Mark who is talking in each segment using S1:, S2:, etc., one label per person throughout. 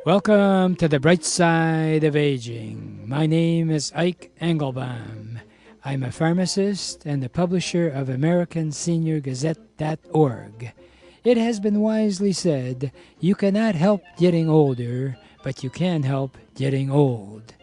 S1: Welcome to the bright side of aging. My name is Ike Engelbaum. I'm a pharmacist and the publisher of AmericanSeniorGazette.org. It has been wisely said, you cannot help getting older, but you can help getting old.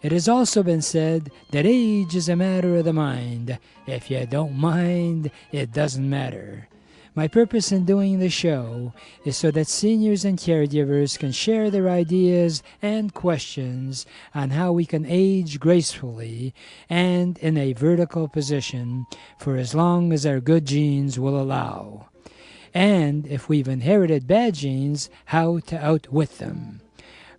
S1: It has also been said that age is a matter of the mind. If you don't mind, it doesn't matter. My purpose in doing the show is so that seniors and caregivers can share their ideas and questions on how we can age gracefully and in a vertical position for as long as our good genes will allow. And if we've inherited bad genes, how to outwit them.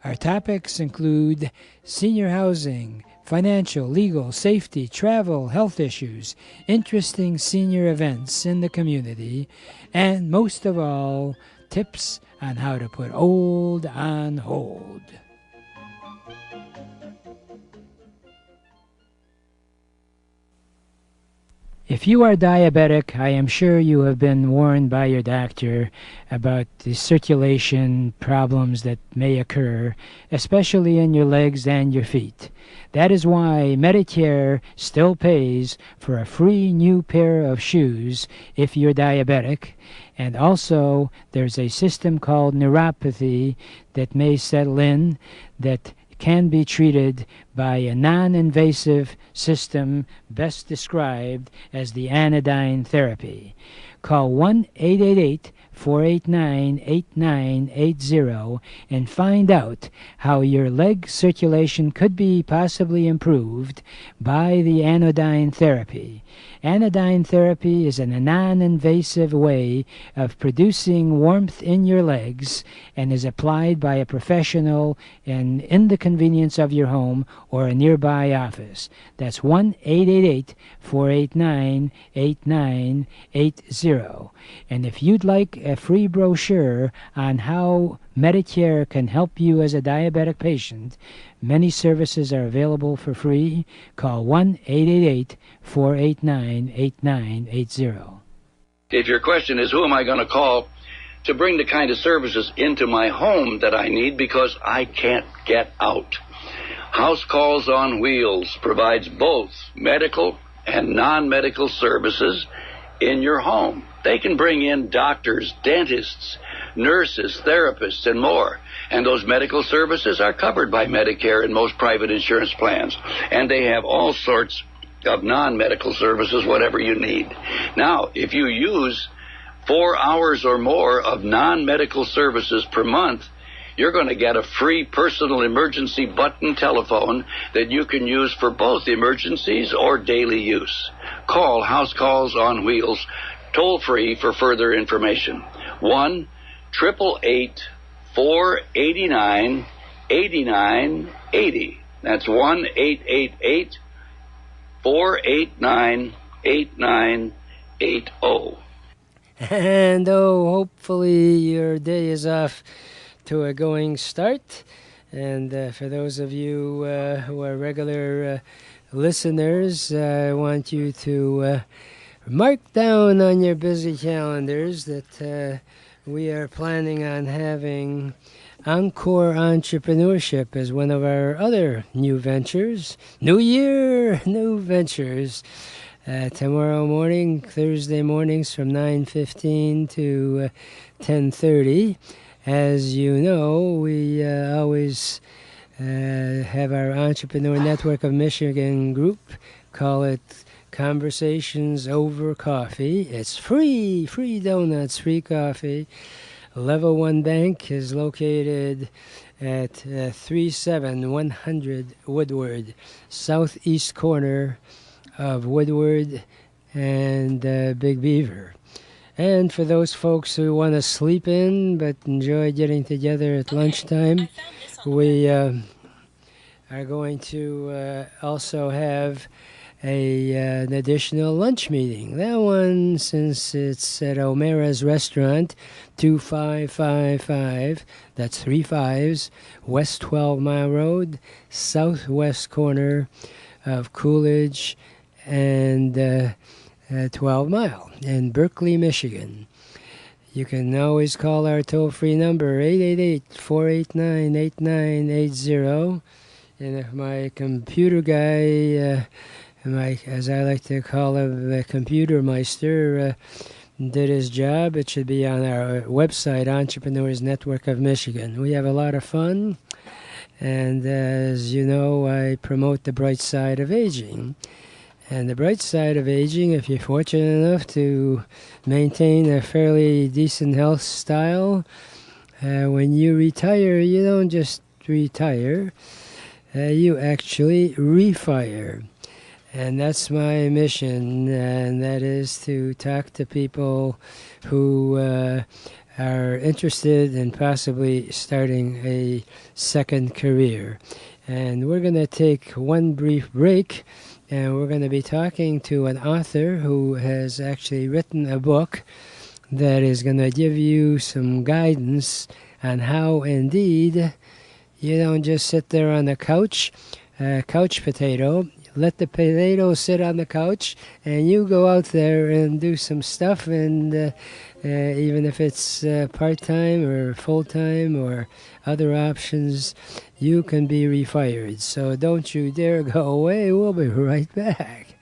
S1: Our topics include senior housing, financial, legal, safety, travel, health issues, interesting senior events in the community, and most of all, tips on how to put old on hold. If you are diabetic, I am sure you have been warned by your doctor about the circulation problems that may occur, especially in your legs and your feet. That is why Medicare still pays for a free new pair of shoes if you're diabetic. And also, there's a system called neuropathy that may settle in that can be treated by a non-invasive system best described as the anodyne therapy. Call 1-888-489-8980 and find out how your leg circulation could be possibly improved by the anodyne therapy. Anodyne therapy is a non-invasive way of producing warmth in your legs and is applied by a professional in the convenience of your home or a nearby office. That's 1-888-489-8980. And if you'd like a free brochure on how Medicare can help you as a diabetic patient, many services are available for free. Call 1-888-489-8980.
S2: If your question is, who am I going to call to bring the kind of services into my home that I need because I can't get out? House Calls on Wheels provides both medical and non-medical services in your home. They can bring in doctors, dentists, nurses, therapists, and more. And those medical services are covered by Medicare and most private insurance plans. And they have all sorts of non-medical services, whatever you need. Now, if you use 4 hours or more of non-medical services per month, you're going to get a free personal emergency button telephone that you can use for both emergencies or daily use. Call House Calls on Wheels toll-free for further information. 1-888-489-8980. That's 1-888-489-8980.
S3: And hopefully your day is off to a going start. And for those of you who are regular listeners, I want you to mark down on your busy calendars that we are planning on having Encore Entrepreneurship as one of our other new ventures. New year, new ventures. Tomorrow morning, Thursday mornings from 9:15 to 10:30. As you know, we always have our Entrepreneur Network of Michigan group, call it Conversations Over Coffee. It's free donuts, free coffee. Level 1 Bank is located at 37100 Woodward, southeast corner of Woodward and Big Beaver. And for those folks who want to sleep in but enjoy getting together at lunchtime, we are going to also have an additional lunch meeting. That one, since it's at O'Mara's Restaurant, 2555, that's 3 5s, West 12 Mile Road, southwest corner of Coolidge and 12 Mile in Berkeley, Michigan. You can always call our toll-free number, 888-489-8980. And if my computer guy, as I like to call him, the computer meister, did his job, it should be on our website, Entrepreneurs Network of Michigan. We have a lot of fun. And as you know, I promote the bright side of aging. And the bright side of aging, if you're fortunate enough to maintain a fairly decent health style, when you retire, you don't just retire, you actually refire. And that's my mission, and that is to talk to people who are interested in possibly starting a second career. And we're going to take one brief break, and we're going to be talking to an author who has actually written a book that is going to give you some guidance on how, indeed, you don't just sit there on the couch potato. Let the potato sit on the couch, and you go out there and do some stuff, and even if it's part-time or full-time or other options, you can be refired. So don't you dare go away. We'll be right back.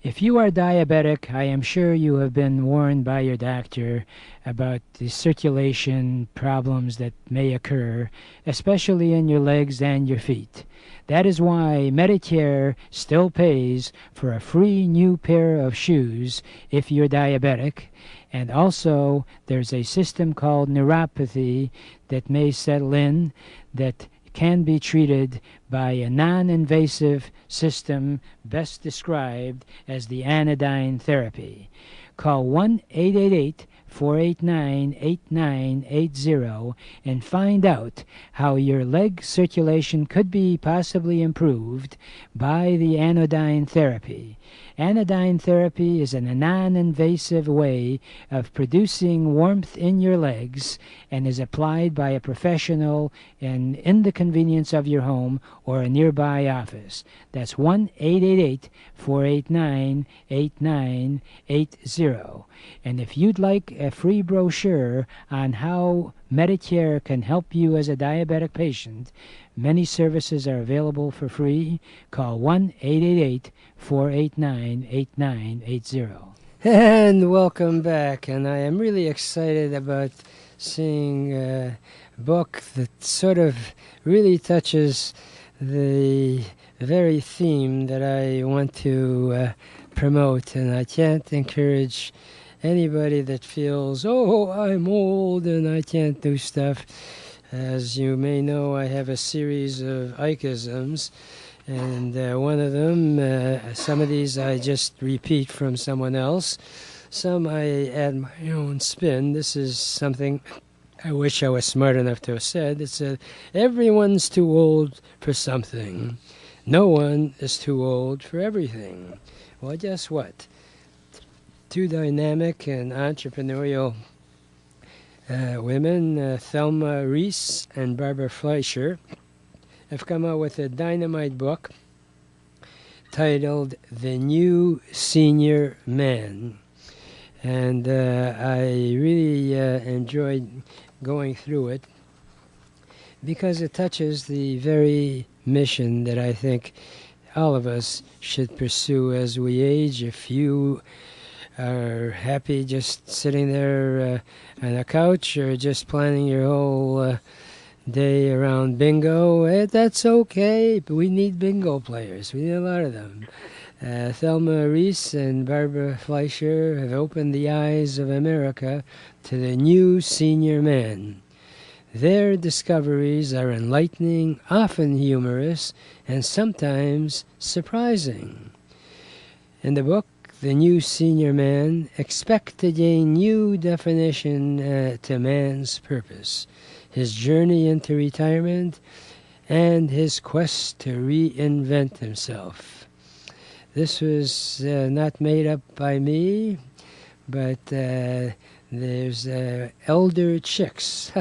S1: If you are diabetic, I am sure you have been warned by your doctor about the circulation problems that may occur, especially in your legs and your feet. That is why Medicare still pays for a free new pair of shoes if you're diabetic. And also, there's a system called neuropathy that may settle in that can be treated by a non-invasive system best described as the anodyne therapy. Call 1-888-489-8980 and find out how your leg circulation could be possibly improved by the anodyne therapy. Anodyne therapy is a non-invasive way of producing warmth in your legs and is applied by a professional in the convenience of your home or a nearby office. That's 1-888-489-8980. And if you'd like a free brochure on how Medicare can help you as a diabetic patient, many services are available for free. Call 1-888-489-8980.
S3: And welcome back. And I am really excited about seeing a book that sort of really touches the very theme that I want to promote. And I can't encourage anybody that feels, oh, I'm old and I can't do stuff. As you may know, I have a series of Ikeisms, and one of them, some of these I just repeat from someone else. Some I add my own spin. This is something I wish I was smart enough to have said. It said, everyone's too old for something. No one is too old for everything. Well, guess what? Two dynamic and entrepreneurial women, Thelma Reese and Barbara Fleischer, have come out with a dynamite book titled The New Senior Man. And I really enjoyed going through it because it touches the very mission that I think all of us should pursue as we age. If you are happy just sitting there on a couch or just planning your whole day around bingo, that's okay. But we need bingo players. We need a lot of them. Thelma Reese and Barbara Fleischer have opened the eyes of America to the new senior man. Their discoveries are enlightening, often humorous, and sometimes surprising. In the book, The New Senior Man, expect to gain new definition to man's purpose, his journey into retirement, and his quest to reinvent himself. This was not made up by me, but there's elder chicks,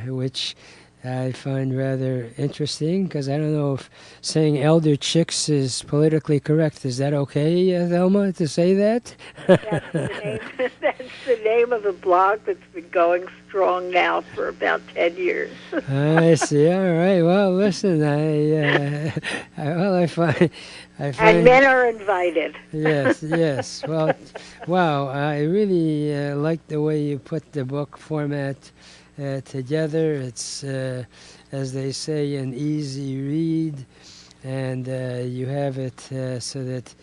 S3: which I find rather interesting because I don't know if saying elder chicks is politically correct. Is that okay, Thelma, to say that?
S4: That's the name. That's the name of the blog that's been going strong now for about 10 years.
S3: I see. All right. Well, listen. I find.
S4: And men are invited.
S3: Yes. Yes. Well, wow. I really like the way you put the book format together. It's, as they say, an easy read, and you have it so that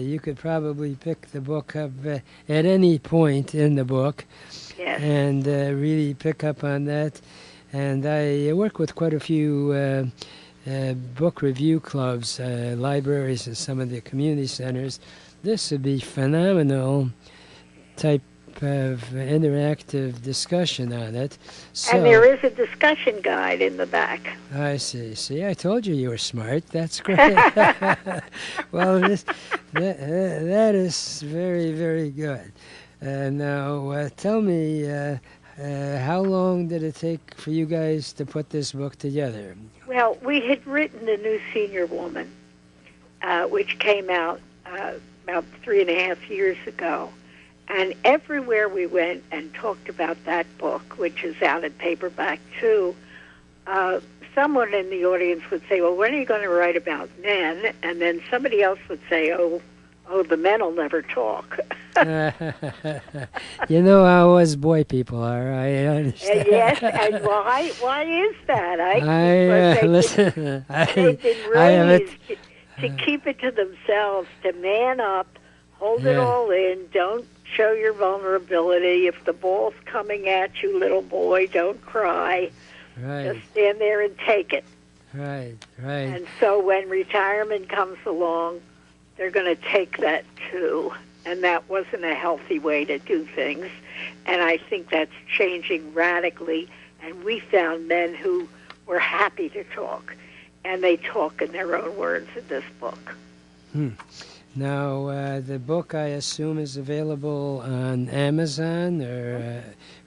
S3: you could probably pick the book up at any point in the book.
S4: Yes.
S3: And really pick up on that. And I work with quite a few book review clubs, libraries, and some of the community centers. This would be phenomenal type of interactive discussion on it. So,
S4: And there is a discussion guide in the back.
S3: I see. See, I told you were smart. That's great. Well, that is very, very good. Now, tell me, how long did it take for you guys to put this book together?
S4: Well, we had written The New Senior Woman, which came out about 3.5 years ago. And everywhere we went and talked about that book, which is out in paperback too, someone in the audience would say, well, when are you going to write about men? And then somebody else would say, oh, the men will never talk.
S3: You know how us boy people are. I understand.
S4: Yes, and why is that? They've been raised to keep it to themselves, to man up, hold it all in, don't show your vulnerability. If the ball's coming at you, little boy, don't cry.
S3: Right.
S4: Just stand there and take it.
S3: Right.
S4: And so when retirement comes along, they're going to take that too. And that wasn't a healthy way to do things. And I think that's changing radically. And we found men who were happy to talk. And they talk in their own words in this book.
S3: Now, the book, I assume, is available on Amazon or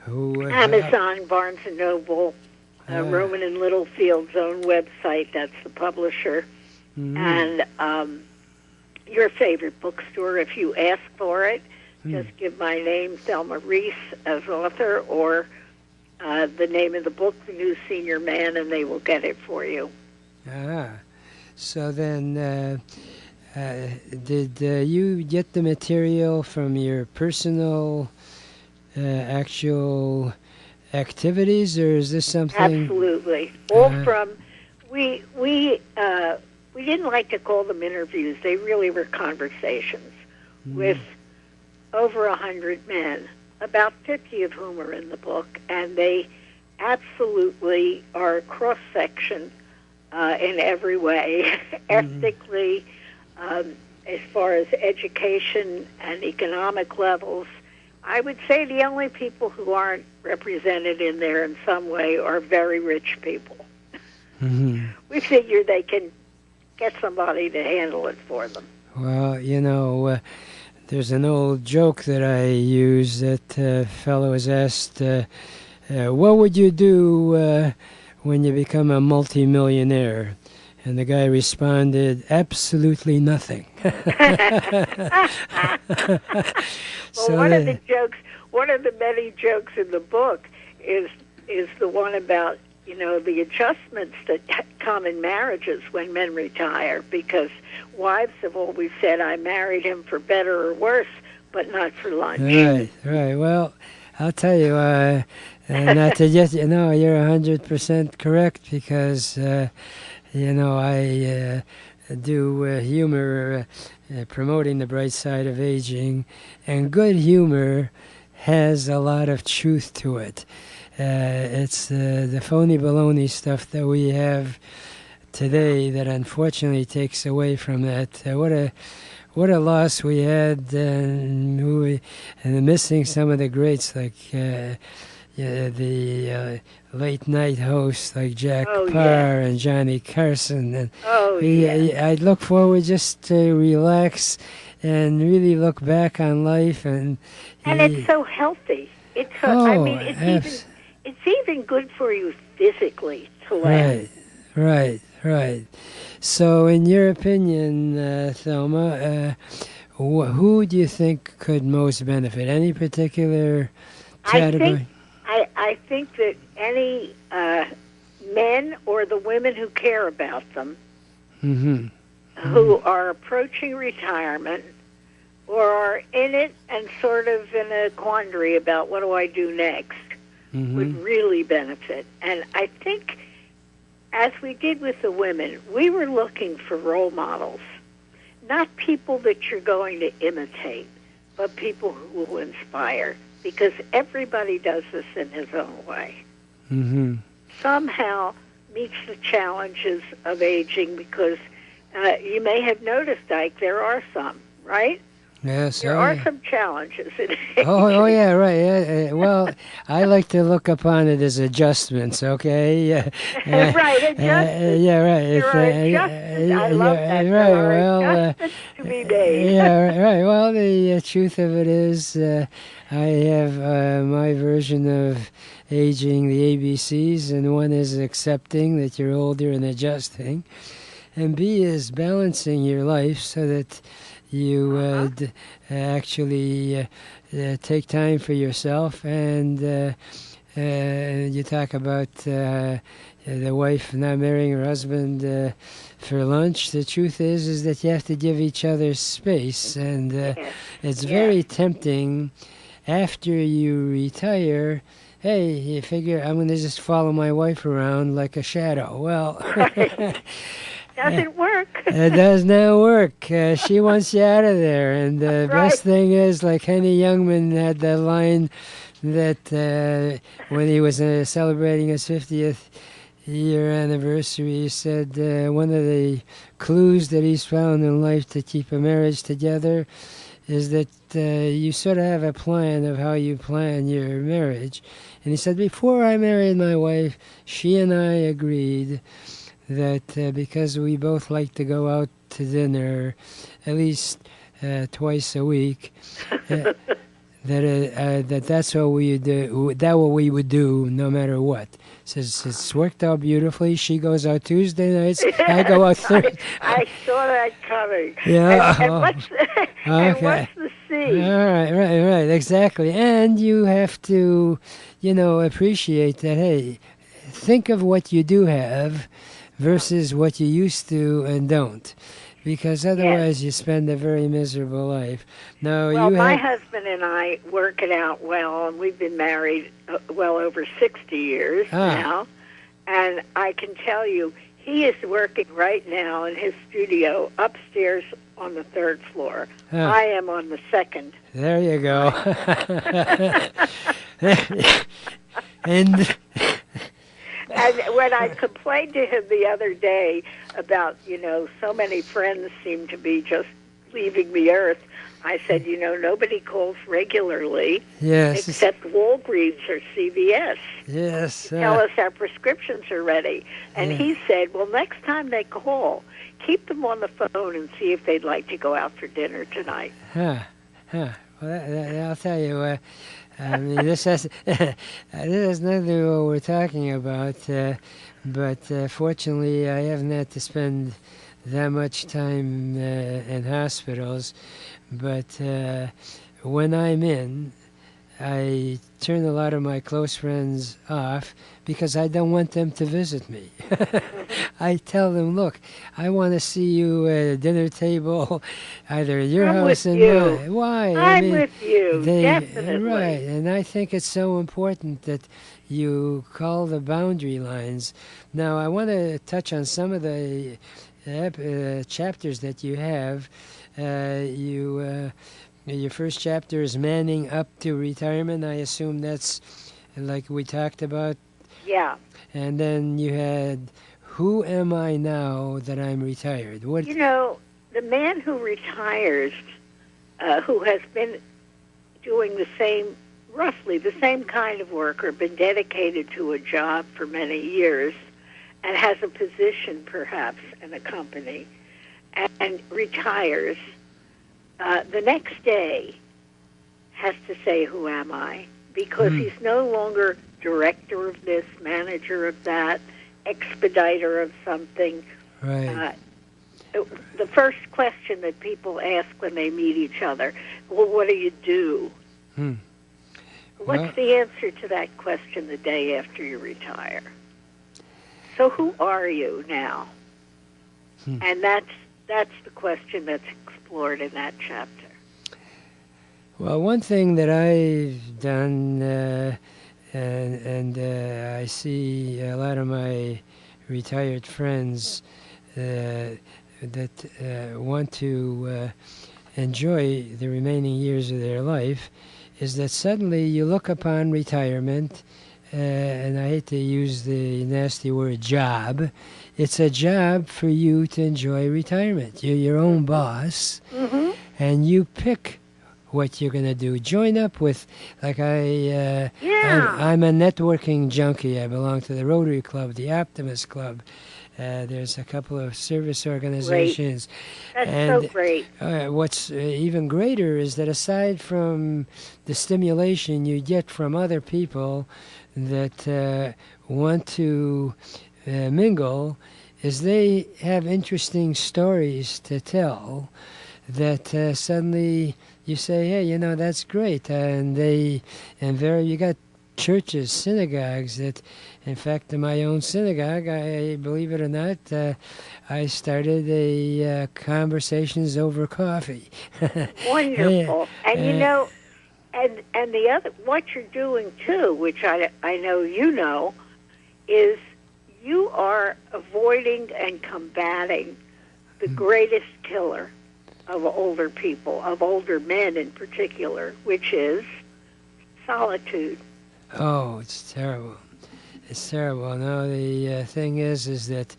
S4: Amazon, Barnes & Noble, Rowman and Littlefield's own website. That's the publisher. And your favorite bookstore, if you ask for it, just give my name, Thelma Reese, as author, or the name of the book, The New Senior Man, and they will get it for you.
S3: So then, did you get the material from your personal, actual activities, or is this something?
S4: Absolutely, all from we didn't like to call them interviews. They really were conversations with over 100 men, about 50 of whom are in the book, and they absolutely are a cross-section in every way, ethnically, as far as education and economic levels. I would say the only people who aren't represented in there in some way are very rich people. We figure they can get somebody to handle it for them.
S3: Well, you know, there's an old joke that I use that a fellow was asked, what would you do when you become a multimillionaire? And the guy responded, absolutely nothing.
S4: Well, one of the many jokes in the book is the one about, you know, the adjustments that come in marriages when men retire, because wives have always said, I married him for better or worse, but not for lunch.
S3: Right. Well, I'll tell you, not to just, you know, you're 100% correct, because, you know, I do humor, promoting the bright side of aging, and good humor has a lot of truth to it. It's the phony baloney stuff that we have today that unfortunately takes away from that. What a loss we had, and missing some of the greats like the late night hosts like Jack Parr and Johnny Carson. And I look forward just to relax and really look back on life. And
S4: it's so healthy. It's so, I mean, it's even good for you physically to laugh.
S3: Right. So, in your opinion, Thelma, who do you think could most benefit? Any particular category?
S4: I think that any men or the women who care about them, who are approaching retirement or are in it and sort of in a quandary about what do I do next, would really benefit. And I think, as we did with the women, we were looking for role models, not people that you're going to imitate, but people who will inspire, because everybody does this in his own way. Somehow meets the challenges of aging, because you may have noticed, Ike, there are some, right?
S3: Yes,
S4: there are some challenges in aging.
S3: Yeah, right. Yeah, well, I like to look upon it as adjustments. Okay.
S4: Right, adjustments.
S3: Yeah, right.
S4: There are adjustments. I love that.
S3: Right.
S4: There are
S3: Well,
S4: adjustments to be made.
S3: Yeah, right. Well, the truth of it is, I have my version of aging, the ABCs, and one is accepting that you're older and adjusting, and B is balancing your life so that you actually take time for yourself, and you talk about the wife not marrying her husband for lunch. The truth is that you have to give each other space, and it's very tempting after you retire. Hey, you figure I'm going to just follow my wife around like a shadow. Well,
S4: doesn't work.
S3: It does not work. She wants you out of there. And the best thing is, like Henny Youngman had that line that when he was celebrating his 50th year anniversary, he said one of the clues that he's found in life to keep a marriage together is that you sort of have a plan of how you plan your marriage. And he said, before I married my wife, she and I agreed that because we both like to go out to dinner at least twice a week, that's what we do. That what we would do no matter what. Says it's worked out beautifully. She goes out Tuesday nights. I go out Thursday.
S4: I saw that coming.
S3: Yeah.
S4: And what's the C?
S3: All right, exactly. And you have to, appreciate that. Hey, think of what you do have versus what you used to and don't, because otherwise you spend a very miserable life. Now,
S4: my husband and I work it out well, and we've been married well over 60 years now, and I can tell you, he is working right now in his studio upstairs on the 3rd floor. I am on the 2nd.
S3: There you go. And
S4: when I complained to him the other day about, so many friends seem to be just leaving the earth, I said, nobody calls regularly except Walgreens or CVS.
S3: Yes.
S4: Tell us our prescriptions are ready. And he said, well, next time they call, keep them on the phone and see if they'd like to go out for dinner tonight.
S3: Well, I'll tell you, I mean, this has nothing to do with what we're talking about, but fortunately I haven't had to spend that much time in hospitals. But when I'm in, I turn a lot of my close friends off because I don't want them to visit me. I tell them, look, I want to see you at a dinner table, either at your house and mine. Why?
S4: I'm with you, definitely.
S3: Right, and I think it's so important that you call the boundary lines. Now, I want to touch on some of the chapters that you have. Your first chapter is Manning Up to Retirement. I assume that's like we talked about.
S4: Yeah.
S3: And then you had Who Am I Now That I'm Retired? What?
S4: The man who retires, who has been doing roughly the same kind of work or been dedicated to a job for many years and has a position perhaps in a company and retires, the next day has to say, who am I? Because he's no longer director of this, manager of that, expediter of something.
S3: Right.
S4: The first question that people ask when they meet each other, well, what do you do? What's the answer to that question the day after you retire? So who are you now? And that's the question that's explored in that chapter.
S3: Well, one thing that I've done, and I see a lot of my retired friends that want to enjoy the remaining years of their life, is that suddenly you look upon retirement, and I hate to use the nasty word job, it's a job for you to enjoy retirement. You're your own boss, and you pick what you're going to do. Join up with, like I'm a networking junkie. I belong to the Rotary Club, the Optimist Club. There's a couple of service organizations.
S4: Great. That's
S3: and,
S4: so great.
S3: What's even greater is that aside from the stimulation you get from other people that want to mingle, is they have interesting stories to tell that suddenly you say, hey, that's great. And you got churches, synagogues that, in fact, in my own synagogue, I believe it or not, I started a conversations over coffee.
S4: Wonderful. And and the other, what you're doing too, which I know is you are avoiding and combating the greatest killer of older people, of older men in particular, which is solitude.
S3: Oh, it's terrible. It's terrible. No, the thing is that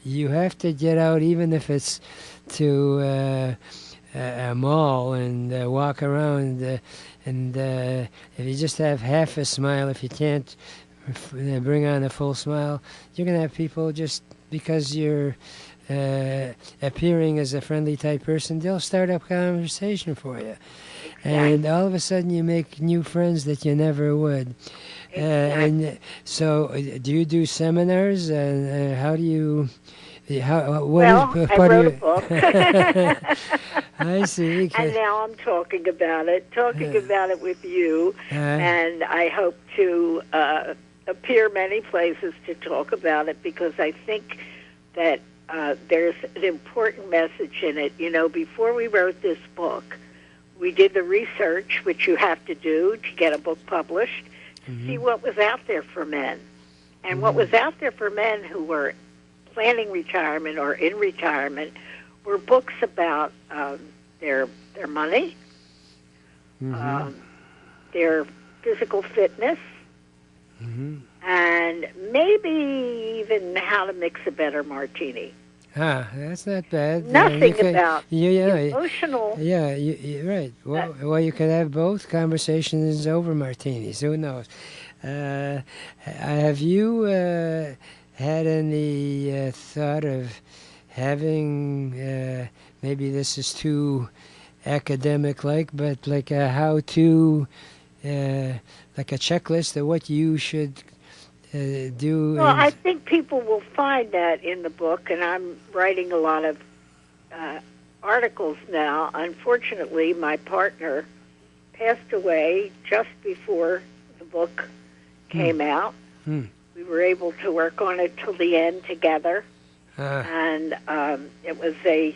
S3: you have to get out, even if it's to a mall and walk around. And if you just have half a smile, if you can't bring on a full smile, you're going to have people just because you're appearing as a friendly type person, they'll start up conversation for you. And all of a sudden you make new friends that you never would. And so do you do seminars? And how do you... I
S4: wrote a book.
S3: I see.
S4: And now I'm talking about it with you. And I hope to appear many places to talk about it, because I think that there's an important message in it. Before we wrote this book, we did the research, which you have to do to get a book published, to see what was out there for men. And what was out there for men who were planning retirement or in retirement were books about their money, their physical fitness, and maybe even how to mix a better martini.
S3: That's not bad.
S4: Nothing about emotional.
S3: Yeah, you're right. Well, you could have both conversations over martinis. Who knows? Have you had any thought of having, maybe this is too academic-like, but like a how-to, like a checklist of what you should do?
S4: Well, I think people will find that in the book, and I'm writing a lot of articles now. Unfortunately, my partner passed away just before the book came out. We were able to work on it till the end together, and it was a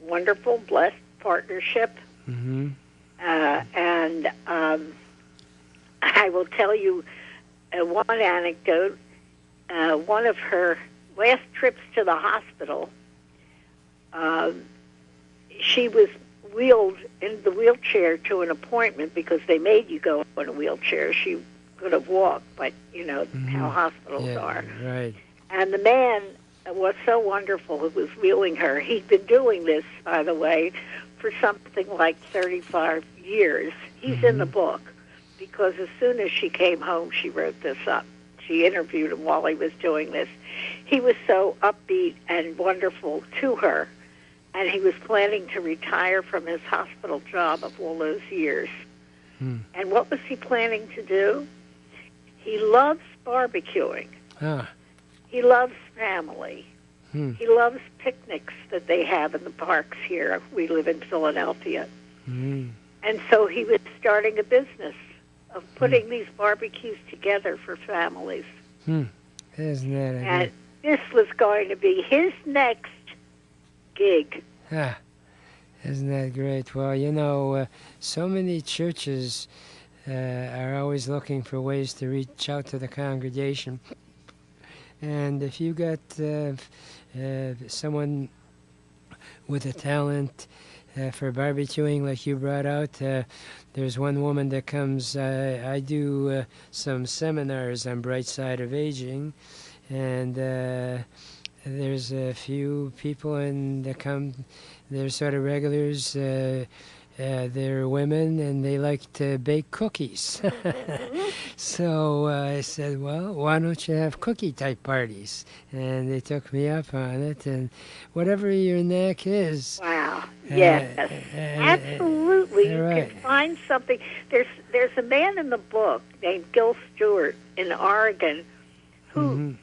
S4: wonderful, blessed partnership. And I will tell you one anecdote. One of her last trips to the hospital, she was wheeled in the wheelchair to an appointment because they made you go in a wheelchair. She could have walked, but you know how hospitals are.
S3: Right.
S4: And the man was so wonderful who was wheeling her. He'd been doing this, by the way, for something like 35 years. He's in the book, because as soon as she came home, she wrote this up. She interviewed him while he was doing this. He was so upbeat and wonderful to her. and he was planning to retire from his hospital job of all those years. And what was he planning to do? He loves barbecuing. He loves family. He loves picnics that they have in the parks here. We live in Philadelphia. And so he was starting a business of putting these barbecues together for families.
S3: Isn't that
S4: And this was going to be his next gig.
S3: Isn't that great? Well, you know, so many churches are always looking for ways to reach out to the congregation. And if you got someone with a talent for barbecuing, like you brought out, there's one woman that comes. I do some seminars on Bright Side of Aging, and there's a few people that come. They're sort of regulars. They're women, and they like to bake cookies. So I said, well, why don't you have cookie-type parties? And they took me up on it, and whatever your knack is.
S4: Wow. Yes. Absolutely. You
S3: right.
S4: can find something. There's a man in the book named Gil Stewart in Oregon who,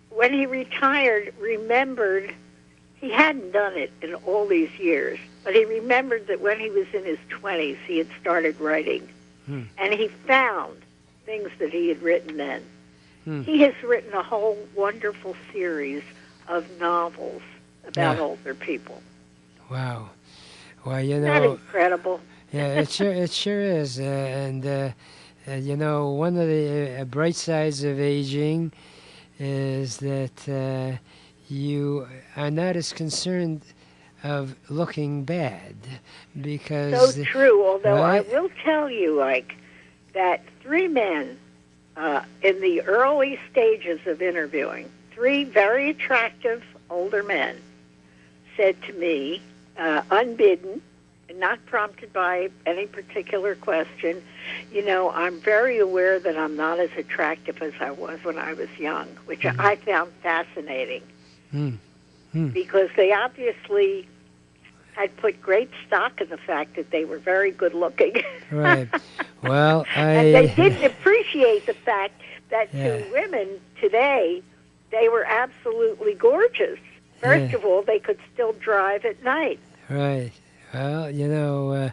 S4: when he retired, remembered he hadn't done it in all these years, but he remembered that when he was in his 20s, he had started writing, and he found things that he had written then. He has written a whole wonderful series of novels about older people.
S3: Wow. Well, you
S4: Isn't
S3: know,
S4: that incredible?
S3: Yeah, it sure is. And you know, one of the bright sides of aging is that you are not as concerned of looking bad, because
S4: so true. Although
S3: right?
S4: I will tell you, like, that 3 men in the early stages of interviewing, 3 very attractive older men, said to me, unbidden, and not prompted by any particular question, you know, I'm very aware that I'm not as attractive as I was when I was young, which I found fascinating. Because they obviously had put great stock in the fact that they were very good looking.
S3: Right. Well,
S4: and they didn't appreciate the fact that to women today, they were absolutely gorgeous. First of all, they could still drive at night.
S3: Right. Well, you know,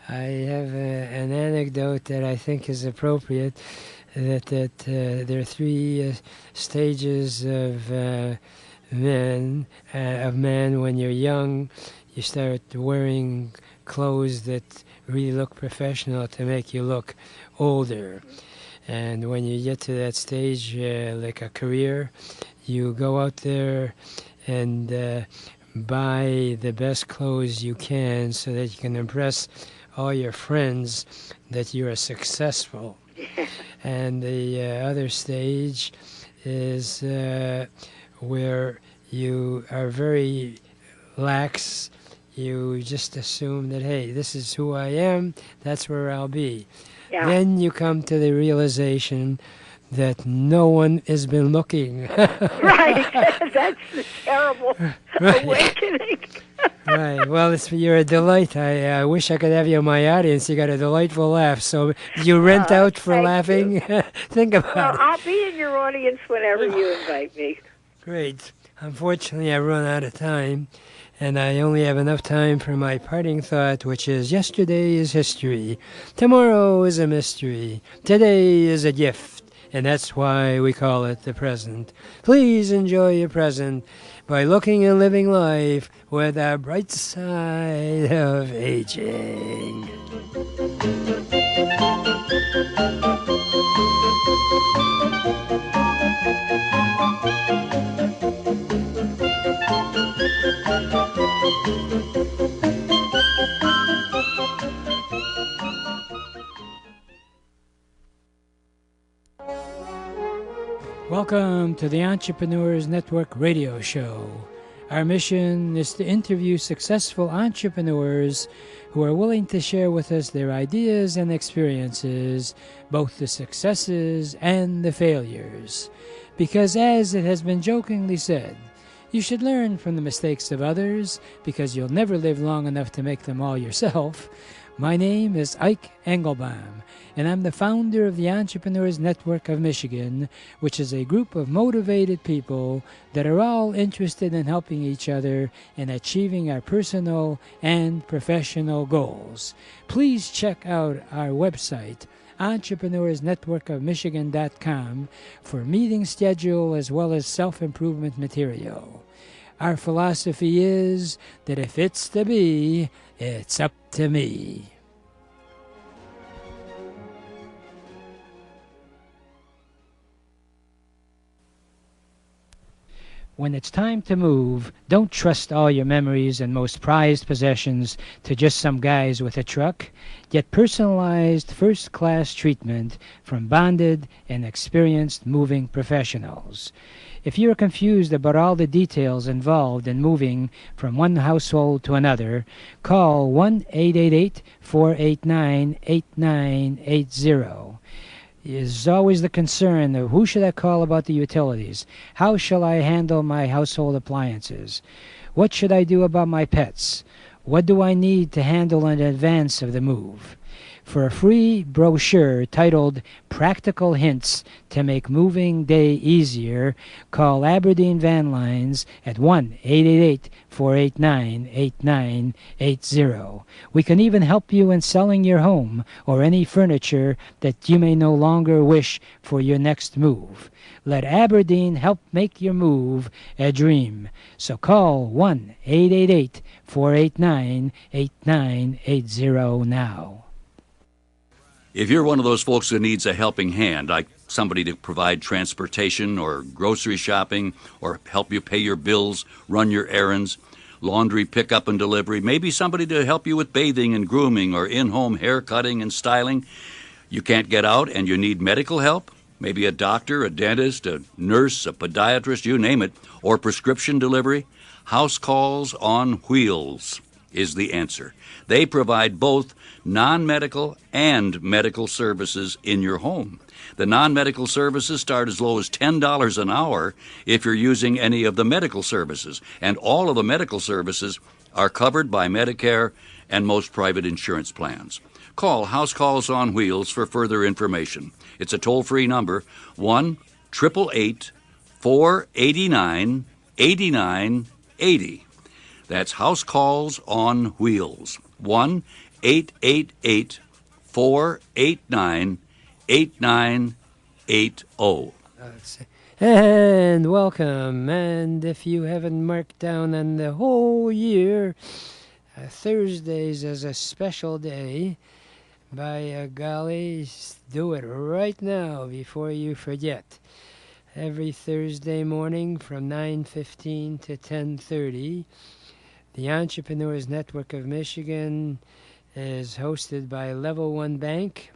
S3: I have an anecdote that I think is appropriate, that there are 3 stages of men. When you're young, you start wearing clothes that really look professional to make you look older. And when you get to that stage, like a career, you go out there and buy the best clothes you can so that you can impress all your friends that you are successful. And the other stage is where you are very lax. You just assume that, hey, this is who I am, that's where I'll be.
S4: Yeah.
S3: Then you come to the realization that no one has been looking.
S4: Right. That's the terrible awakening.
S3: Right. Well, you're a delight. I wish I could have you in my audience. You got a delightful laugh. So you rent out for laughing? Think about it.
S4: I'll be in your audience whenever you invite me.
S3: Great. Unfortunately, I've run out of time, and I only have enough time for my parting thought, which is yesterday is history. Tomorrow is a mystery. Today is a gift, and that's why we call it the present. Please enjoy your present by looking and living life with a bright side of aging.
S1: Welcome to the Entrepreneurs Network radio show. Our mission is to interview successful entrepreneurs who are willing to share with us their ideas and experiences, both the successes and the failures. Because as it has been jokingly said, You should learn from the mistakes of others because you'll never live long enough to make them all yourself. My name is Ike Engelbaum, and I'm the founder of the Entrepreneurs Network of Michigan, which is a group of motivated people that are all interested in helping each other in achieving our personal and professional goals. Please check out our website, entrepreneursnetworkofmichigan.com, for meeting schedule as well as self-improvement material. Our philosophy is that if it's to be, it's up to me. When it's time to move, don't trust all your memories and most prized possessions to just some guys with a truck. Get personalized first-class treatment from bonded and experienced moving professionals. If you're confused about all the details involved in moving from one household to another, call 1-888-489-8980. Is always the concern of who should I call about the utilities? How shall I handle my household appliances? What should I do about my pets? What do I need to handle in advance of the move? For a free brochure titled Practical Hints to Make Moving Day Easier, call Aberdeen Van Lines at 1-888-489-8980. We can even help you in selling your home or any furniture that you may no longer wish for your next move. Let Aberdeen help make your move a dream. So call 1-888-489-8980 now.
S2: If you're one of those folks who needs a helping hand, like somebody to provide transportation or grocery shopping or help you pay your bills, run your errands, laundry pickup and delivery, maybe somebody to help you with bathing and grooming or in-home hair cutting and styling, you can't get out and you need medical help, maybe a doctor, a dentist, a nurse, a podiatrist, you name it, or prescription delivery, House Calls on Wheels is the answer. They provide both non-medical and medical services in your home. The non-medical services start as low as $10 an hour if you're using any of the medical services, and all of the medical services are covered by Medicare and most private insurance plans. Call House Calls on Wheels for further information. It's a toll-free number, 1-888-489-8980. That's House Calls on Wheels, 1-888-489-8980.
S3: And welcome. And if you haven't marked down on the whole year, Thursdays is a special day. By golly, do it right now before you forget. Every Thursday morning from 9:15 to 10:30, the Entrepreneurs Network of Michigan is hosted by Level 1 Bank.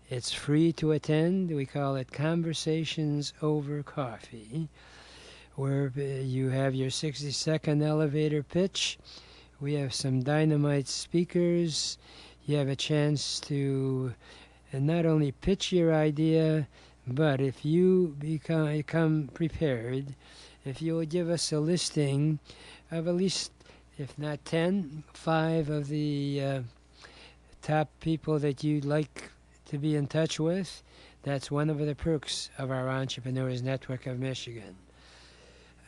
S3: It's free to attend. We call it Conversations Over Coffee, where you have your 60-second elevator pitch. We have some dynamite speakers. You have a chance to not only pitch your idea, but if you become prepared, if you'll give us a listing of at least, if not 10, 5 of the top people that you'd like to be in touch with, that's one of the perks of our Entrepreneurs Network of Michigan.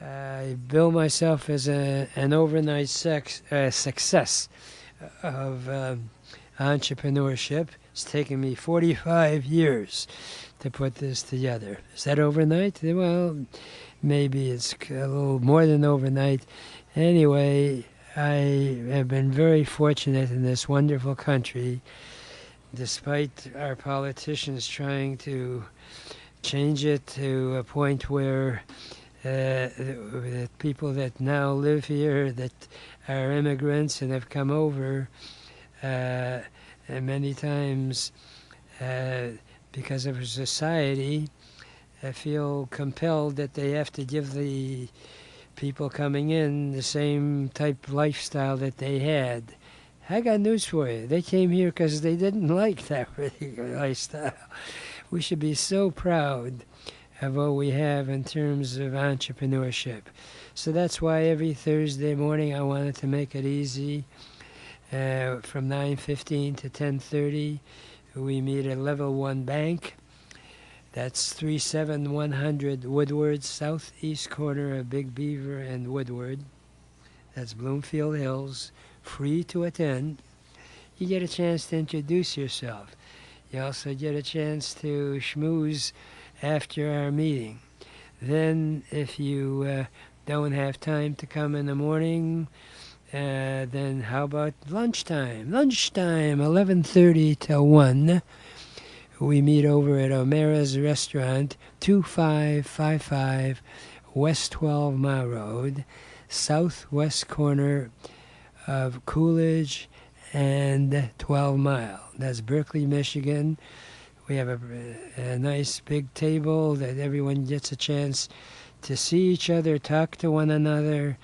S3: I bill myself as an overnight success of entrepreneurship. It's taken me 45 years to put this together. Is that overnight? Well, maybe it's a little more than overnight. Anyway, I have been very fortunate in this wonderful country, despite our politicians trying to change it to a point where the people that now live here, that are immigrants and have come over, and many times because of society, feel compelled that they have to give the people coming in the same type of lifestyle that they had. I got news for you. They came here because they didn't like that particular lifestyle. We should be so proud of what we have in terms of entrepreneurship. So that's why every Thursday morning I wanted to make it easy. From 9:15 to 10:30, we meet at Level 1 Bank. That's 37100 Woodward, southeast corner of Big Beaver and Woodward. That's Bloomfield Hills, free to attend. You get a chance to introduce yourself. You also get a chance to schmooze after our meeting. Then if you don't have time to come in the morning, then how about lunchtime? Lunchtime, 11:30 to 1. We meet over at O'Mara's Restaurant, 2555 West 12 Mile Road, southwest corner of Coolidge and 12 Mile. That's Berkeley, Michigan. We have a nice big table that everyone gets a chance to see each other, talk to one another,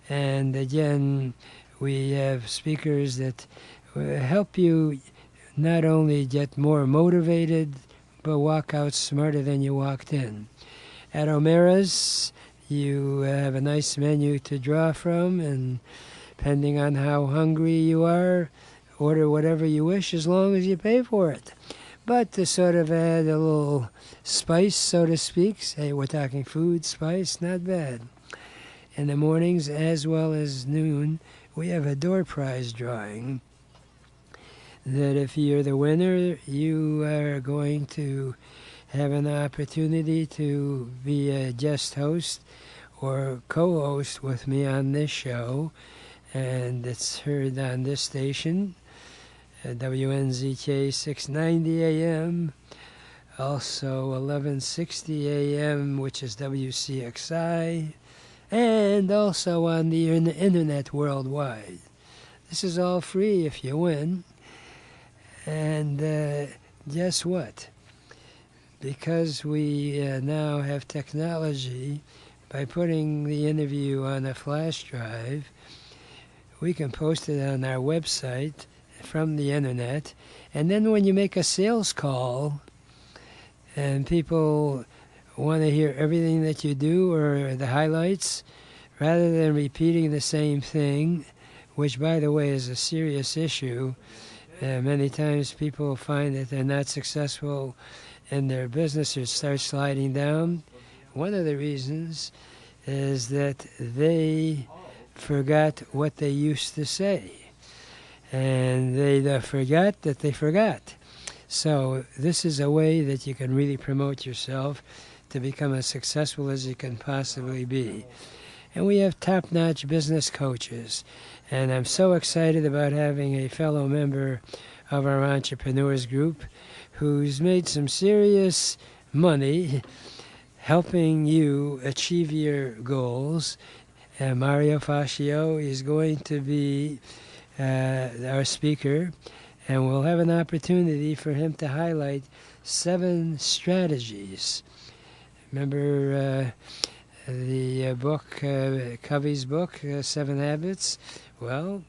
S3: and again, we have speakers that help you not only get more motivated, but walk out smarter than you walked in. At O'Mara's, you have a nice menu to draw from, and depending on how hungry you are, order whatever you wish as long as you pay for it. But to sort of add a little spice, so to speak, say we're talking food, spice, not bad. In the mornings as well as noon, we have a door prize drawing that if you're the winner, you are going to have an opportunity to be a guest host or co-host with me on this show, and it's heard on this station, WNZK 690 AM, also 1160 AM, which is WCXI, and also on the internet worldwide. This is all free if you win. And guess what? Because we now have technology, by putting the interview on a flash drive, we can post it on our website from the internet. And then when you make a sales call and people want to hear everything that you do or the highlights, rather than repeating the same thing, which, by the way, is a serious issue, many times people find that they're not successful in their business or start sliding down. One of the reasons is that they forgot what they used to say. And they forgot that they forgot. So this is a way that you can really promote yourself to become as successful as you can possibly be. And we have top-notch business coaches. And I'm so excited about having a fellow member of our entrepreneurs group who's made some serious money helping you achieve your goals. Mario Fascio is going to be our speaker, and we'll have an opportunity for him to highlight 7 strategies. Remember the book, Covey's book, 7 Habits? Well,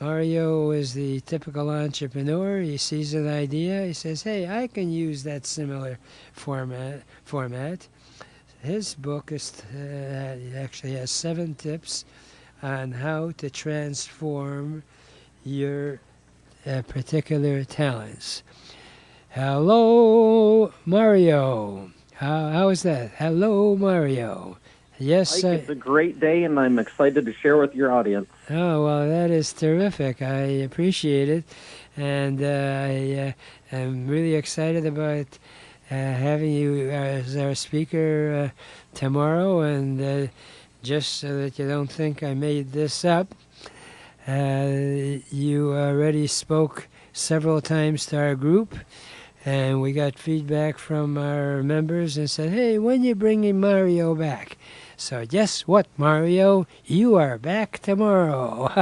S3: Mario is the typical entrepreneur. He sees an idea. He says, hey, I can use that similar format. His book actually has 7 tips on how to transform your particular talents. Hello, Mario. How is that? Hello, Mario. Yes,
S5: Mike, it's a great day, and I'm excited to share with your audience.
S3: Oh, well, that is terrific. I appreciate it, and I am really excited about having you as our speaker tomorrow. And just so that you don't think I made this up, you already spoke several times to our group, and we got feedback from our members and said, hey, when you bringing Mario back? So guess what, Mario? You are back tomorrow.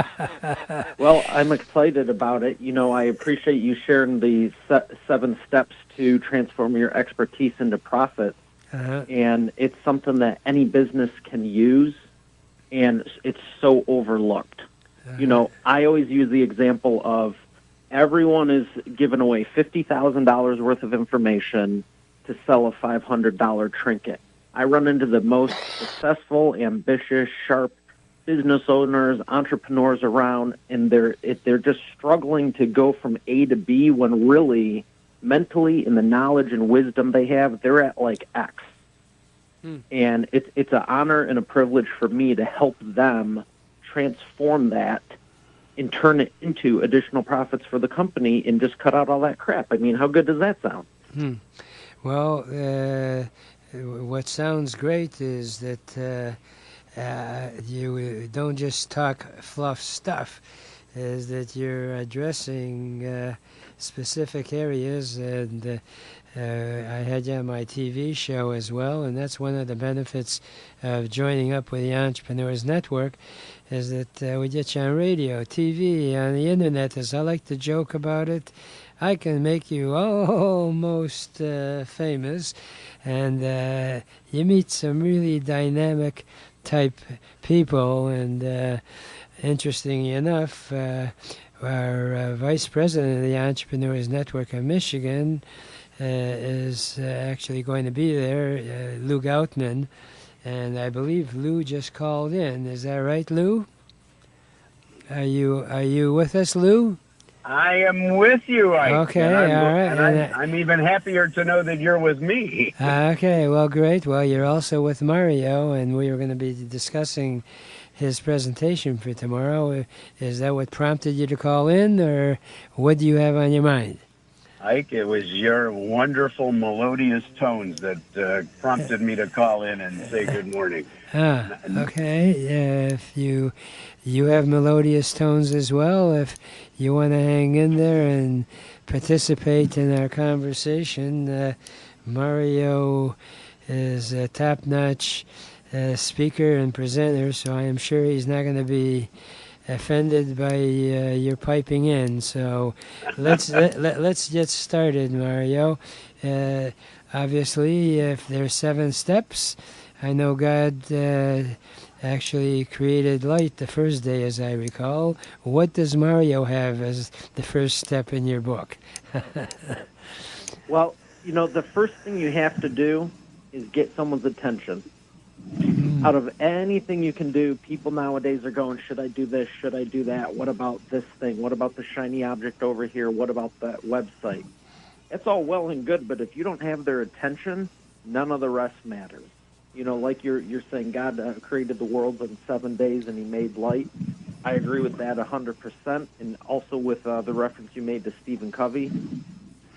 S5: Well, I'm excited about it. You know, I appreciate you sharing the 7 steps to transform your expertise into profit. And it's something that any business can use, and it's so overlooked. You know, I always use the example of everyone is giving away $50,000 worth of information, to sell a $500 trinket. I run into the most successful, ambitious, sharp business owners, entrepreneurs around, and they're just struggling to go from A to B when really, mentally, in the knowledge and wisdom they have, they're at like X. And it's an honor and a privilege for me to help them transform that and turn it into additional profits for the company and just cut out all that crap. I mean, how good does that sound?
S3: Well, what sounds great is that you don't just talk fluff stuff, is that you're addressing specific areas, and I had you on my TV show as well, and that's one of the benefits of joining up with the Entrepreneurs Network, is that we get you on radio, TV, on the internet. As I like to joke about it, I can make you almost famous, and you meet some really dynamic type people, and interestingly enough, our vice president of the Entrepreneurs Network of Michigan is actually going to be there, Lou Goutman, and I believe Lou just called in. Is that right, Lou? Are you with us, Lou?
S6: I am with you, Ike.
S3: Okay, all right.
S6: And I'm even happier to know that you're with me.
S3: Okay, well, great. Well, you're also with Mario, and we are going to be discussing his presentation for tomorrow. Is that what prompted you to call in, or what do you have on your mind?
S6: Ike, it was your wonderful melodious tones that prompted me to call in and say good morning.
S3: Okay. If you have melodious tones as well, if you want to hang in there and participate in our conversation, Mario is a top-notch speaker and presenter, so I am sure he's not going to be offended by your piping in. So let's get started, Mario. Obviously, if there's 7 steps, I know God actually created light the first day, as I recall. What does Mario have as the first step in your book?
S5: Well, the first thing you have to do is get someone's attention. Out of anything you can do, people nowadays are going, should I do this? Should I do that? What about this thing? What about the shiny object over here? What about that website? It's all well and good, but if you don't have their attention, none of the rest matters. Like you're saying, God created the world in 7 days and he made light. I agree with that 100%, and also with the reference you made to Stephen Covey.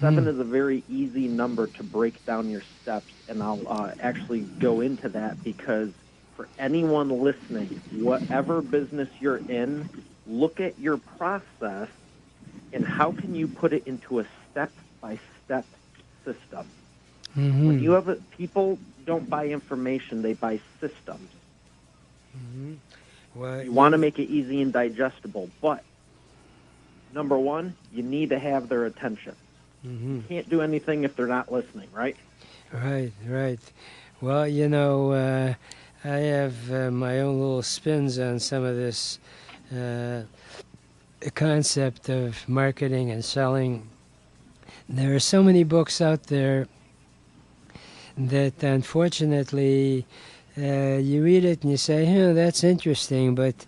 S5: 7 is a very easy number to break down your steps, and I'll actually go into that because for anyone listening, whatever business you're in, look at your process and how can you put it into a step-by-step system. When you have people don't buy information, they buy systems. Well, you want to make it easy and digestible, but number 1, you need to have their attention. You can't do anything if they're not listening, right?
S3: Right. Well, I have my own little spins on some of this concept of marketing and selling. There are so many books out there that, unfortunately, you read it and you say, that's interesting, but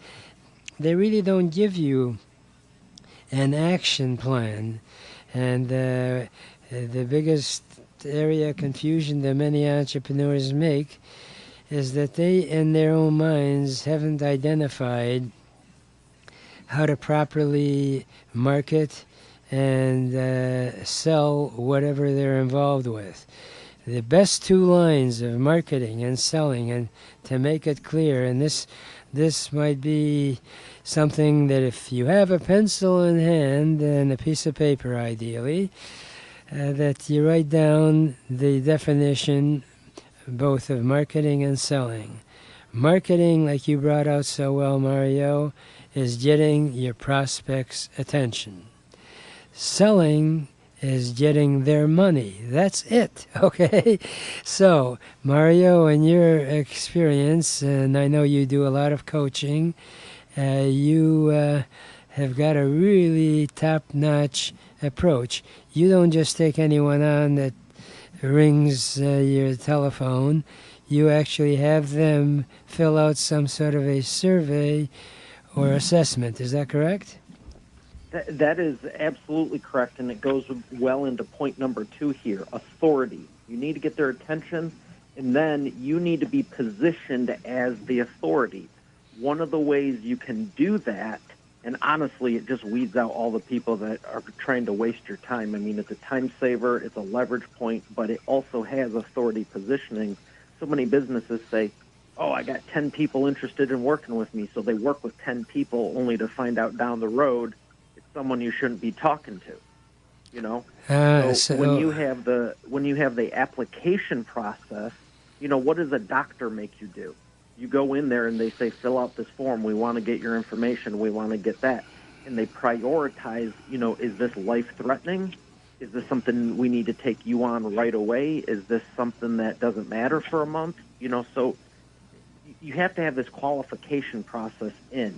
S3: they really don't give you an action plan. And the biggest area of confusion that many entrepreneurs make is that they, in their own minds, haven't identified how to properly market and sell whatever they're involved with. The best 2 lines of marketing and selling, and to make it clear, and this might be something that if you have a pencil in hand and a piece of paper, ideally, that you write down the definition both of marketing and selling. Marketing, like you brought out so well, Mario, is getting your prospects' attention. Selling is getting their money. That's it, okay? So, Mario, in your experience, and I know you do a lot of coaching, you have got a really top-notch approach. You don't just take anyone on that rings your telephone, you actually have them fill out some sort of a survey or assessment. Is that correct?
S5: That is absolutely correct, and it goes well into point number 2 here, authority. You need to get their attention, and then you need to be positioned as the authority. One of the ways you can do that, and honestly, it just weeds out all the people that are trying to waste your time. I mean, it's a time saver, it's a leverage point, but it also has authority positioning. So many businesses say, oh, I got 10 people interested in working with me, so they work with 10 people only to find out down the road someone you shouldn't be talking to, you know. So when you have the application process, you know, what does a doctor make you do? You go in there and they say, fill out this form. We want to get your information. We want to get that, and they prioritize. You know, is this life-threatening? Is this something we need to take you on right away? Is this something that doesn't matter for a month? You know, so you have to have this qualification process in,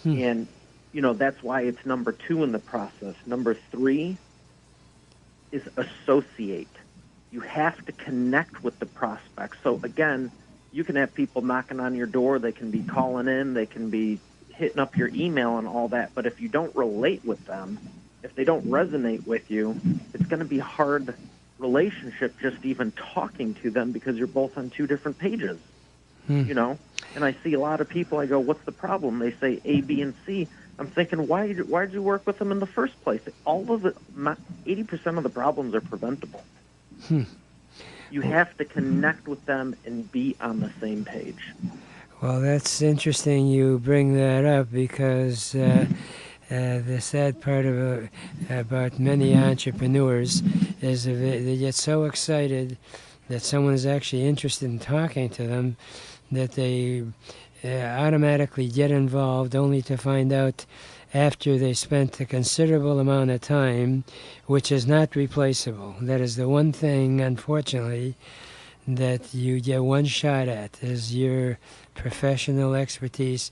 S5: and you know, that's why it's number 2 in the process. Number 3 is associate. You have to connect with the prospect. So, again, you can have people knocking on your door. They can be calling in. They can be hitting up your email and all that. But if you don't relate with them, if they don't resonate with you, it's going to be a hard relationship just even talking to them because you're both on 2 different pages, you know. And I see a lot of people, I go, what's the problem? They say A, B, and C. I'm thinking, why did you work with them in the first place? All of it, 80% of the problems are preventable. You have to connect with them and be on the same page.
S3: Well, that's interesting you bring that up because the sad part about many entrepreneurs is they get so excited that someone is actually interested in talking to them that they automatically get involved only to find out after they spent a considerable amount of time, which is not replaceable. That is the one thing, unfortunately, that you get one shot at, is your professional expertise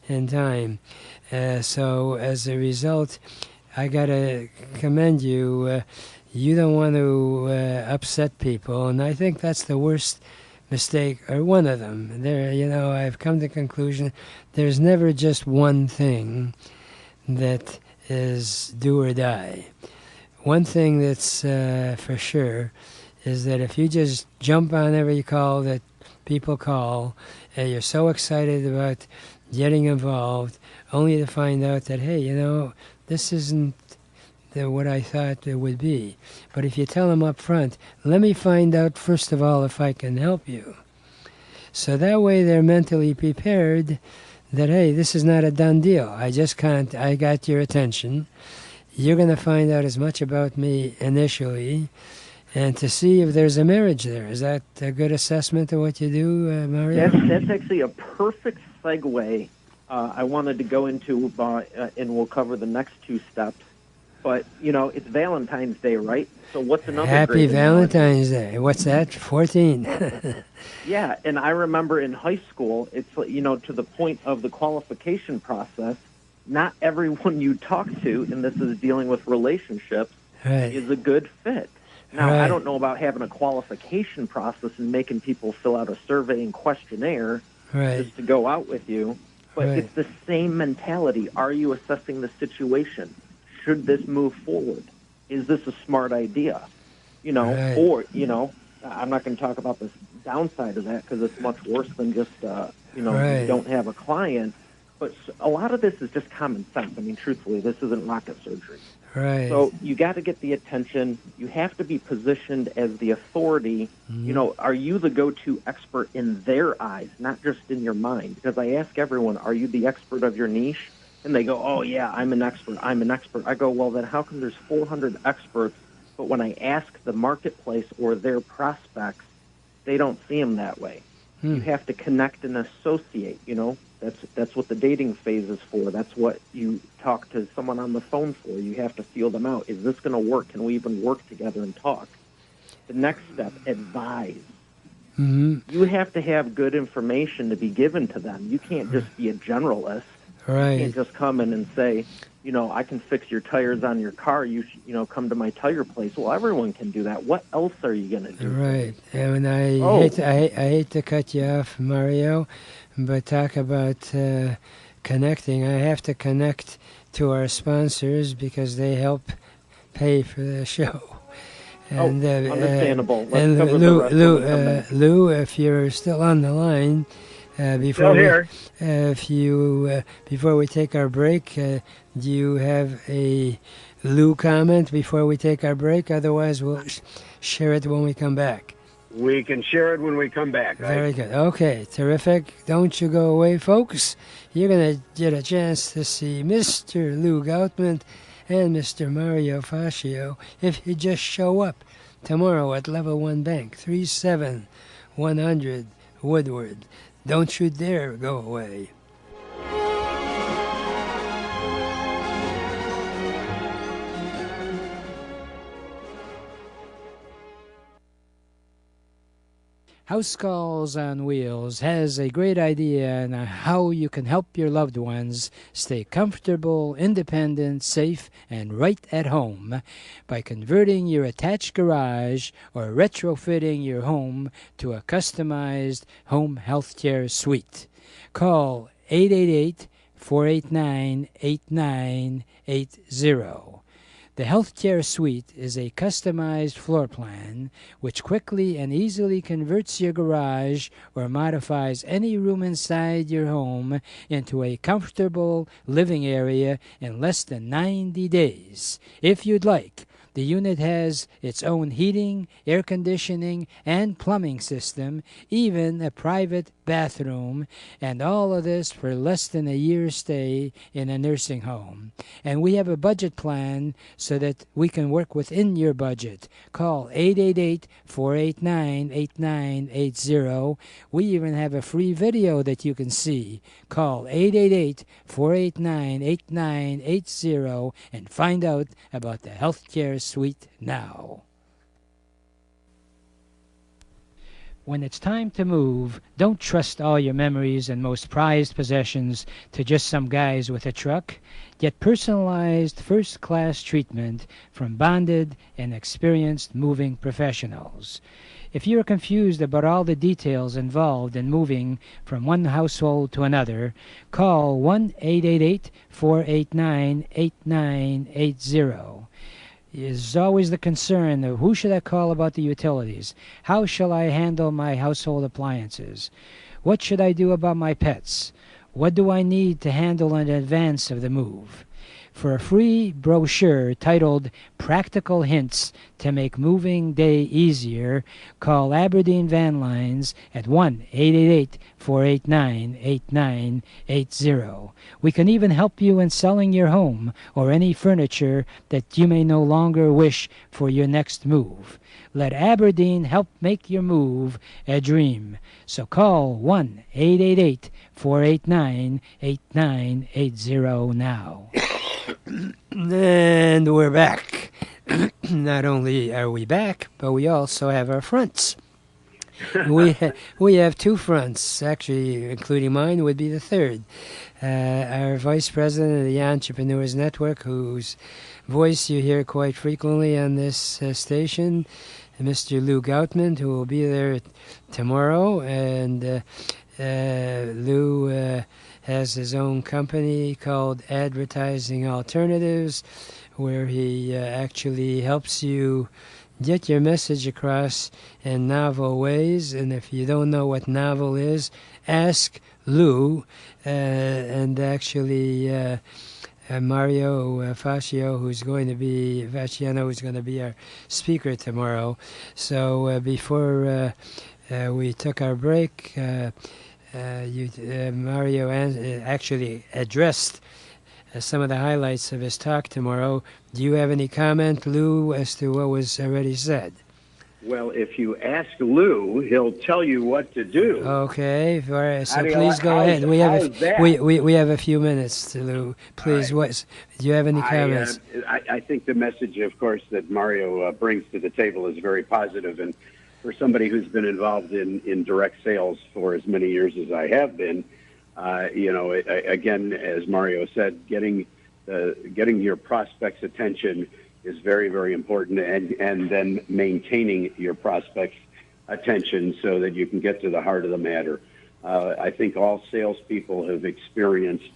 S3: and time. So as a result, I got to commend you. You don't want to upset people, and I think that's the worst mistake, or one of them. There, you know, I've come to the conclusion there's never just one thing that is do or die. One thing that's for sure is that if you just jump on every call that people call, and you're so excited about getting involved, only to find out that, hey, you know, this isn't what I thought it would be. But if you tell them up front, let me find out first of all if I can help you. So that way they're mentally prepared that, hey, this is not a done deal. I got your attention. You're going to find out as much about me initially and to see if there's a marriage there. Is that a good assessment of what you do, Mario?
S5: That's actually a perfect segue. I wanted to go into, and we'll cover the next 2 steps. But, you know, it's Valentine's Day, right? So what's another
S3: Happy
S5: great
S3: Valentine's Day. What's that? 14.
S5: Yeah, and I remember in high school, it's, you know, to the point of the qualification process, not everyone you talk to, and this is dealing with relationships, is a good fit. Now, I don't know about having a qualification process and making people fill out a survey and questionnaire just to go out with you, but it's the same mentality. Are you assessing the situation? Should this move forward? Is this a smart idea? You know, or, you know, I'm not going to talk about the downside of that because it's much worse than just, you don't have a client. But a lot of this is just common sense. I mean, truthfully, this isn't rocket surgery. So you got to get the attention. You have to be positioned as the authority. You know, are you the go-to expert in their eyes, not just in your mind? Because I ask everyone, are you the expert of your niche? And they go, oh, yeah, I'm an expert. I go, well, then how come there's 400 experts, but when I ask the marketplace or their prospects, they don't see them that way? You have to connect and associate, you know. That's what the dating phase is for. That's what you talk to someone on the phone for. You have to feel them out. Is this going to work? Can we even work together and talk? The next step, advise. You have to have good information to be given to them. You can't just be a generalist.
S3: Right.
S5: You can't just come in and say, I can fix your tires on your car. You come to my tire place. Well, everyone can do that. What else are you going to do?
S3: Right. And I hate to cut you off, Mario, but talk about connecting. I have to connect to our sponsors because they help pay for the show. And,
S5: understandable. Let's
S3: and
S5: cover the rest when we come back.
S3: Lou, if you're still on the line,
S6: Still here.
S3: If you before we take our break, do you have a Lou comment before we take our break? Otherwise, we'll share it when we come back.
S6: We can share it when we come back. Right?
S3: Very good. Okay, terrific. Don't you go away, folks. You're going to get a chance to see Mr. Lou Goutman and Mr. Mario Fascio if you just show up tomorrow at Level 1 Bank, 37100 Woodward. Don't you dare go away.
S1: House Calls on Wheels has a great idea on how you can help your loved ones stay comfortable, independent, safe, and right at home by converting your attached garage or retrofitting your home to a customized home healthcare suite. Call 888-489-8980. The Healthcare Suite is a customized floor plan which quickly and easily converts your garage or modifies any room inside your home into a comfortable living area in less than 90 days. If you'd like, the unit has its own heating, air conditioning, and plumbing system, even a private bathroom, and all of this for less than a year's stay in a nursing home. And we have a budget plan so that we can work within your budget. Call 888-489-8980. We even have a free video that you can see. Call 888-489-8980 and find out about the Healthcare Suite now. When it's time to move, don't trust all your memories and most prized possessions to just some guys with a truck. Get personalized first-class treatment from bonded and experienced moving professionals. If you're confused about all the details involved in moving from one household to another, call 1-888-489-8980. Is always the concern of who should I call about the utilities? How shall I handle my household appliances? What should I do about my pets? What do I need to handle in advance of the move? For a free brochure titled Practical Hints to Make Moving Day Easier, call Aberdeen Van Lines at 1-888-489-8980. We can even help you in selling your home or any furniture that you may no longer wish for your next move. Let Aberdeen help make your move a dream. So call 1-888-489-8980 now.
S3: And we're back. Not only are we back, but we also have our fronts. We have two fronts, actually, including mine would be the third. Our vice president of the Entrepreneurs Network, whose voice you hear quite frequently on this station, Mr. Lou Goutman, who will be there tomorrow. And Lou has his own company called Advertising Alternatives, where he actually helps you get your message across in novel ways. And if you don't know what novel is, ask Lou. And actually, Mario Fascio, who's going to be our speaker tomorrow. So before we took our break, Mario actually addressed some of the highlights of his talk tomorrow. Do you have any comment, Lou, as to what was already said?
S6: Well, if you ask Lou, he'll tell you what to do.
S3: Okay, so please go ahead. We have a few minutes, Lou. Please, right. Do you have any comments?
S6: I think the message, of course, that Mario brings to the table is very positive, and for somebody who's been involved in direct sales for as many years as I have been, Again, as Mario said, getting your prospects' attention is very, very important, and then maintaining your prospects' attention so that you can get to the heart of the matter. I think all salespeople have experienced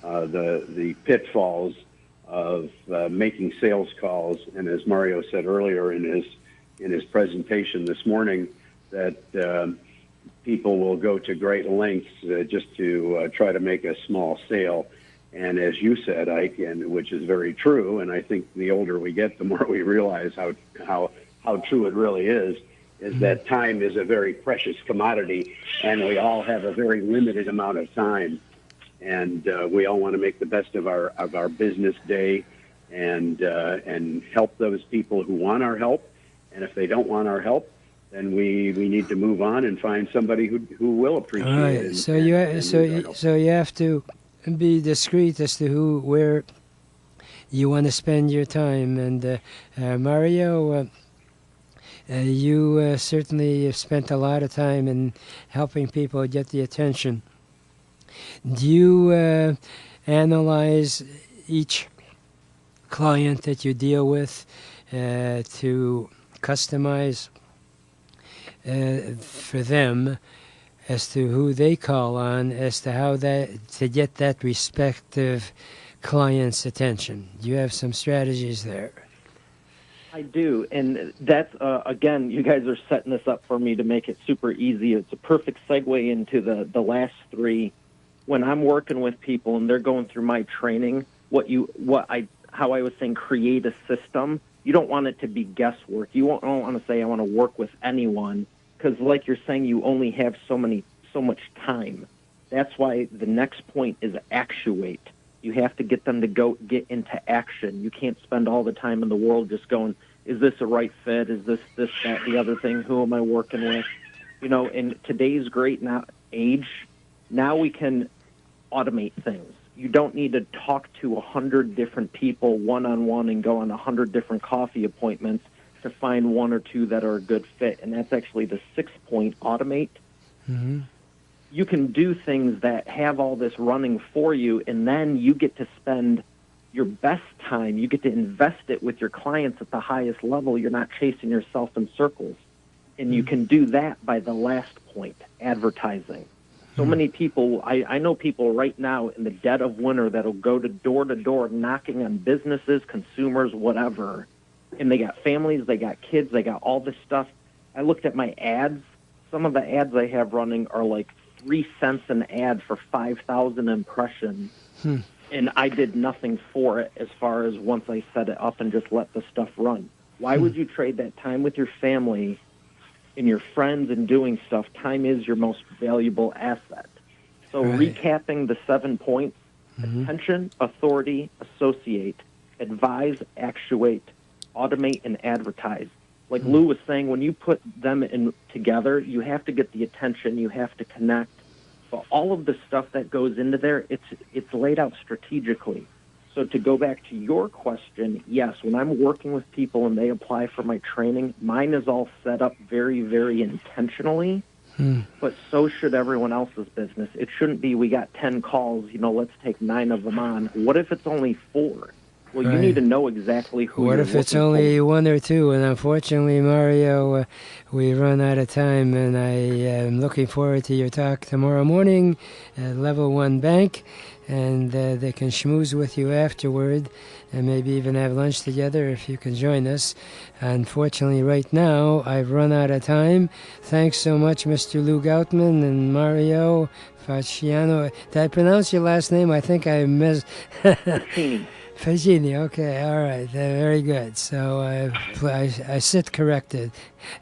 S6: the pitfalls of making sales calls, and as Mario said earlier in his presentation this morning, that people will go to great lengths just to try to make a small sale. And as you said, Ike, and which is very true, and I think the older we get, the more we realize how true it really is that time is a very precious commodity, and we all have a very limited amount of time. And we all want to make the best of our business day, and help those people who want our help. And if they don't want our help, then we need to move on and find somebody who will appreciate it.
S3: So you have to be discreet as to where you want to spend your time. And Mario, you certainly have spent a lot of time in helping people get the attention. Do you analyze each client that you deal with to customize for them as to who they call on, as to how to get that respective client's attention? Do you have some strategies there?
S5: I do, and that's, again, you guys are setting this up for me to make it super easy. It's a perfect segue into the last three. When I'm working with people and they're going through my training, how I was saying, create a system. You don't want it to be guesswork. You don't want to say, I want to work with anyone, because like you're saying, you only have so much time. That's why the next point is actuate. You have to get them to get into action. You can't spend all the time in the world just going, is this a right fit? Is this, that, the other thing? Who am I working with? In today's great age, now we can automate things. You don't need to talk to 100 different people one-on-one and go on 100 different coffee appointments to find one or two that are a good fit. And that's actually the 6th point, automate. Mm-hmm. You can do things that have all this running for you, and then you get to spend your best time. You get to invest it with your clients at the highest level. You're not chasing yourself in circles. And you can do that by the last point, advertising. So many people, I know people right now in the dead of winter that'll go to door, knocking on businesses, consumers, whatever. And they got families, they got kids, they got all this stuff. I looked at my ads. Some of the ads I have running are like 3 cents an ad for 5,000 impressions. And I did nothing for it as far as once I set it up and just let the stuff run. Why would you trade that time with your family and your friends and doing stuff? Time is your most valuable asset. So recapping the 7 points, attention, authority, associate, advise, actuate, automate, and advertise. Like Lou was saying, when you put them in together, you have to get the attention, you have to connect. But all of the stuff that goes into there, it's laid out strategically. So to go back to your question, yes, when I'm working with people and they apply for my training, mine is all set up very, very intentionally, but so should everyone else's business. It shouldn't be, we got 10 calls, let's take 9 of them on. What if it's only 4? Well, you need to know exactly who
S3: What
S5: you're
S3: if it's
S5: looking
S3: only
S5: for.
S3: 1 or 2? And unfortunately, Mario, we run out of time, and I am looking forward to your talk tomorrow morning at Level 1 Bank. And they can schmooze with you afterward and maybe even have lunch together if you can join us. Unfortunately, right now, I've run out of time. Thanks so much, Mr. Lou Goutman and Mario Fachini. Did I pronounce your last name? I think I missed. Fachini, okay, all right, very good. So I sit corrected.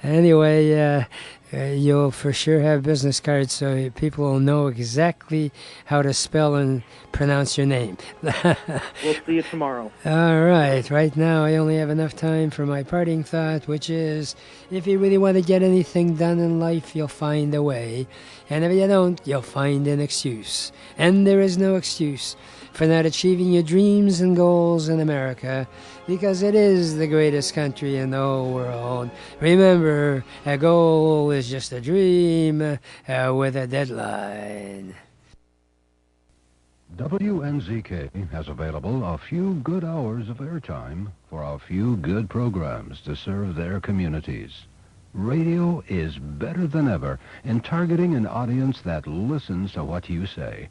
S3: Anyway, you'll for sure have business cards so people will know exactly how to spell and pronounce your name.
S5: We'll see you tomorrow.
S3: All right, right now I only have enough time for my parting thought, which is, if you really want to get anything done in life, you'll find a way. And if you don't, you'll find an excuse. And there is no excuse for not achieving your dreams and goals in America, because it is the greatest country in the whole world. Remember, a goal is just a dream with a deadline.
S7: WNZK has available a few good hours of airtime for a few good programs to serve their communities. Radio is better than ever in targeting an audience that listens to what you say.